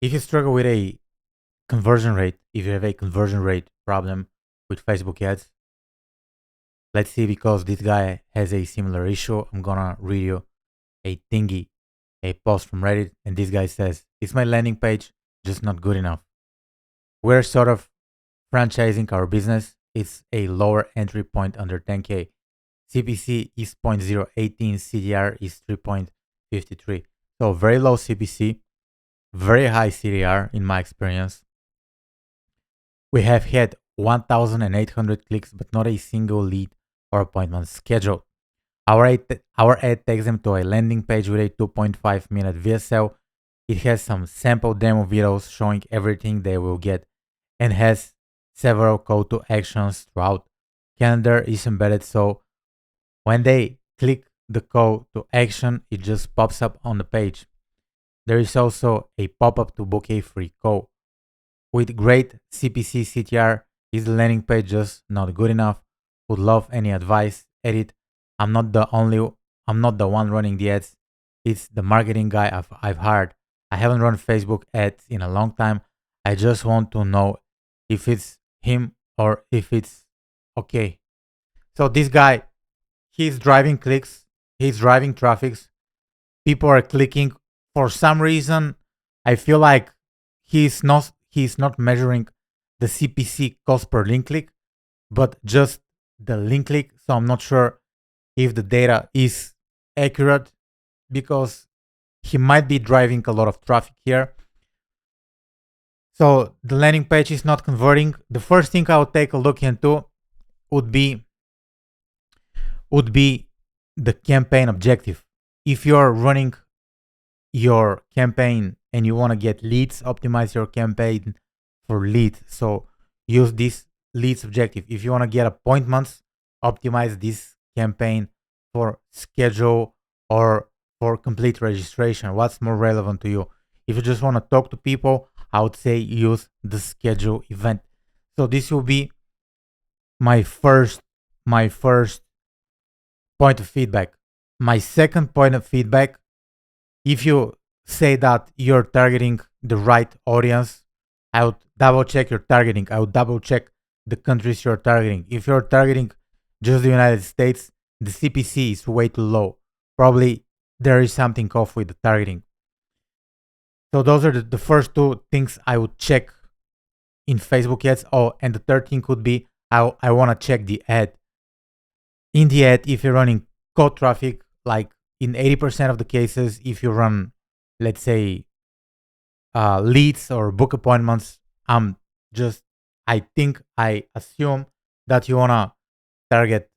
If you struggle with a conversion rate, if you have a conversion rate problem with Facebook ads, let's see, because this guy has a similar issue, I'm gonna read you a thingy, a post from Reddit, and this guy says, "It's my landing page, just not good enough. We're sort of franchising our business. It's a lower entry point under 10K. CPC is 0.018, CDR is 3.53. So very low CPC, very high CDR in my experience. We have had 1,800 clicks, but not a single lead or appointment scheduled. Our ad takes them to a landing page with a 2.5-minute VSL. It has some sample demo videos showing everything they will get and has several call to actions throughout. Calendar is embedded, so when they click the call to action, it just pops up on the page. There is also a pop-up to book a free call. With great CPC CTR, is the landing page just not good enough? Would love any advice. Edit. I'm not the only I'm not the one running the ads. It's the marketing guy I've hired. I haven't run Facebook ads in a long time. I just want to know if it's him or if it's okay. So this guy, he's driving clicks, he's driving traffics. People are clicking. For some reason, I feel like he's not measuring the CPC cost per link click, but just the link click. So I'm not sure if the data is accurate because he might be driving a lot of traffic here. So the landing page is not converting. The first thing I would take a look into would be would be the campaign objective. If you're running your campaign and you want to get leads, optimize your campaign for leads. So use this leads objective. If you want to get appointments, optimize this campaign for schedule or for complete registration. What's more relevant to you? If you just want to talk to people, I would say use the schedule event. So this will be my first point of feedback. My second point of feedback, if you say that you're targeting the right audience, I would double check your targeting. I would double check the countries you're targeting. If you're targeting just the United States, the CPC is way too low. Probably there is something off with the targeting. So those are the first two things I would check in Facebook ads. Oh, and the third thing could be I want to check the ad. In the ad, if you're running cold traffic, like in 80% of the cases, if you run, let's say, leads or book appointments, I'm just, I assume that you want to target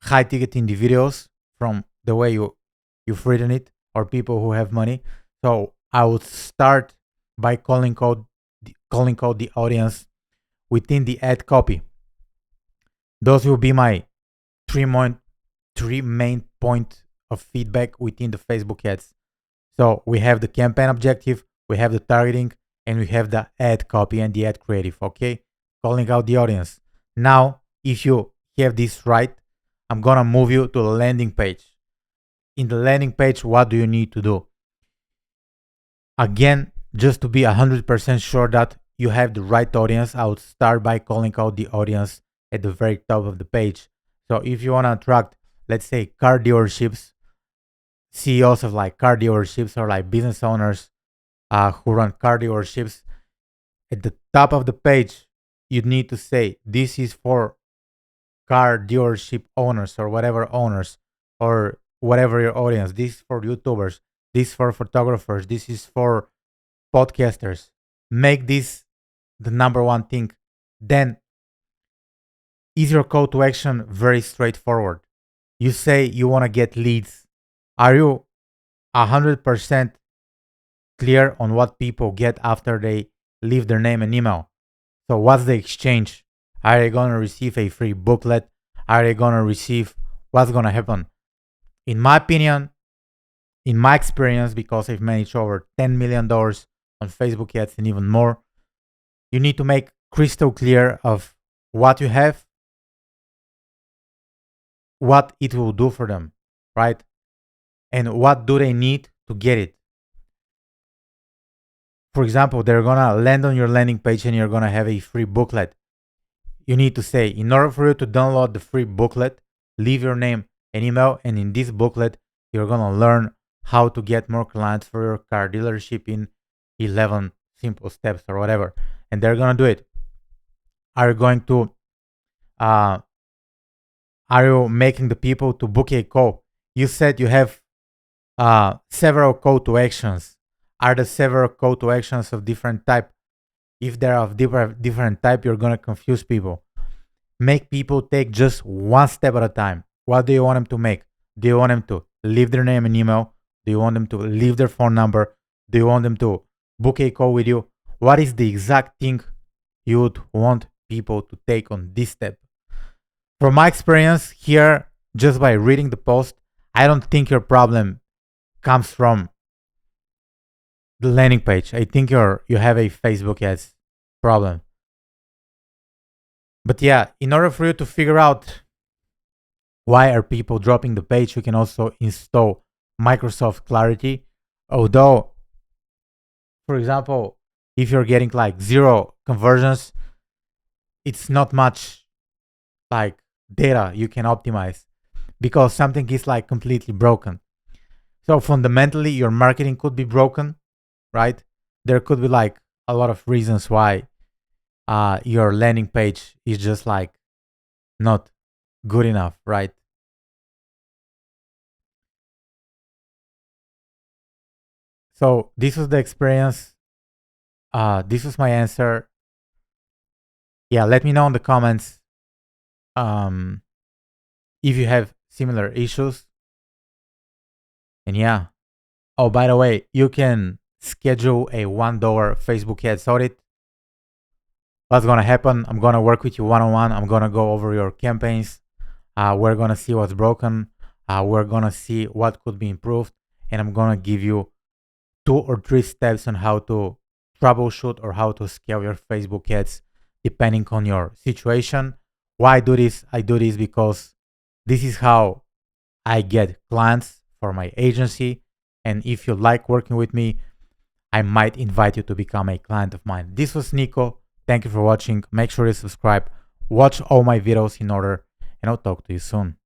high ticket individuals from the way you've written it, or people who have money. So I would start by calling out the audience within the ad copy. Those will be my three mon- three main point of feedback within the Facebook ads. So we have the campaign objective, we have the targeting, and we have the ad copy and the ad creative. Okay, calling out the audience. Now, if you have this right, I'm gonna move you to the landing page. In the landing page, what do you need to do? Again, just to be 100% sure that you have the right audience, I would start by calling out the audience at the very top of the page. So if you want to attract, let's say, car dealerships, CEOs of like car dealerships or like business owners who run car dealerships, at the top of the page, you need to say, this is for car dealership owners or whatever owners or whatever your audience. This is for YouTubers. This is for photographers. This is for podcasters. Make this the number one thing. Then is your call to action very straightforward? You say you want to get leads. Are you 100% clear on what people get after they leave their name and email? So what's the exchange? Are they going to receive a free booklet? Are they going to receive, what's going to happen? In my opinion, in my experience, because I've managed over $10 million on Facebook ads and even more, you need to make crystal clear of what you have, what it will do for them, right? And what do they need to get it. for example, they're gonna land on your landing page and you're gonna have a free booklet. You need to say, in order for you to download the free booklet, leave your name and email, and in this booklet, you're gonna learn how to get more clients for your car dealership in 11 simple steps or whatever. And they're gonna do it. Are you going to uh, are you making the people to book a call? You said you have several call to actions. Are the several call to actions of different type? If they're of different type, you're gonna confuse people. Make people take just one step at a time. What do you want them to make? Do you want them to leave their name and email? Do you want them to leave their phone number? Do you want them to book a call with you? What is the exact thing you would want people to take on this step? From my experience here, just by reading the post, I don't think your problem comes from the landing page. I think you have a Facebook ads problem. But yeah, in order for you to figure out why are people dropping the page, you can also install Microsoft Clarity. Although, for example, if you're getting like 0 conversions, it's not much like data you can optimize because something is like completely broken. So fundamentally, your marketing could be broken, right? There could be like a lot of reasons why your landing page is just like not good enough, right? So this was the experience. This was my answer. Yeah, let me know in the comments um, if you have similar issues. And yeah. Oh, by the way, you can schedule a $1 Facebook ads audit. What's gonna happen? I'm gonna work with you one-on-one. I'm gonna go over your campaigns. We're gonna see what's broken. We're gonna see what could be improved, and I'm gonna give you 2 or 3 steps on how to troubleshoot or how to scale your Facebook ads depending on your situation. Why I do this? I do this because this is how I get clients for my agency. And if you like working with me, I might invite you to become a client of mine. This was Niko. Thank you for watching. Make sure you subscribe. Watch all my videos in order, and I'll talk to you soon.